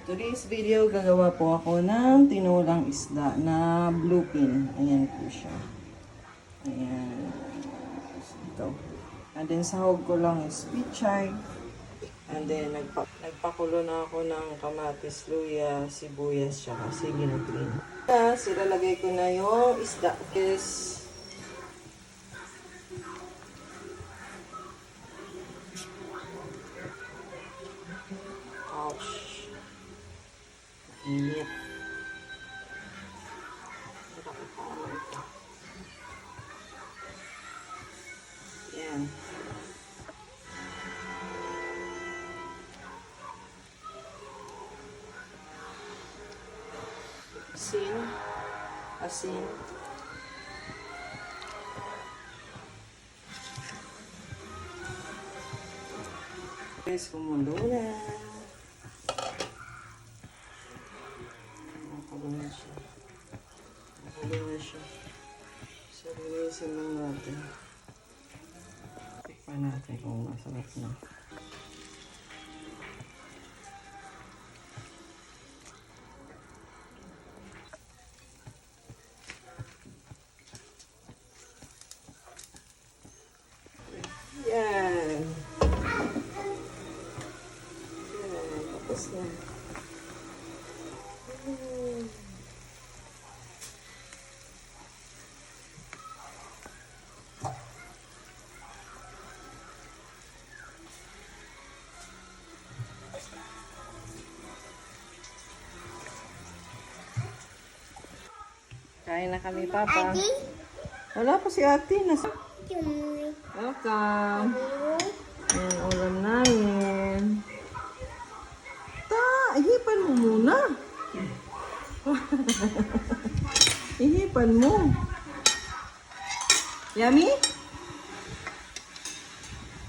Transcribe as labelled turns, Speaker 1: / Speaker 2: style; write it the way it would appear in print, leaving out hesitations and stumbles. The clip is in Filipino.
Speaker 1: Today's video, gagawa po ako ng tinulang isda na bluefin. Ayan po siya. Ayan. Ito. And then, sahog ko lang is pichay. And then, nagpakulo na ako ng kamatis, luya, sibuyas, tsaka ginagrin. Tapos, ilalagay ko na yung isda. Is init. Yan. Asin. Guys, kumulo na. Nakalo na siya. So, linisin lang natin. Tikpan natin kung masarap na. Yan. Yan. Tapos na. Kain na kami, Papa.
Speaker 2: Ate?
Speaker 1: Wala pa si Ate. Nasa...
Speaker 2: Yung...
Speaker 1: Welcome. Ayan, ulam namin. Ihipan mo muna. Ihipan mo. Yummy?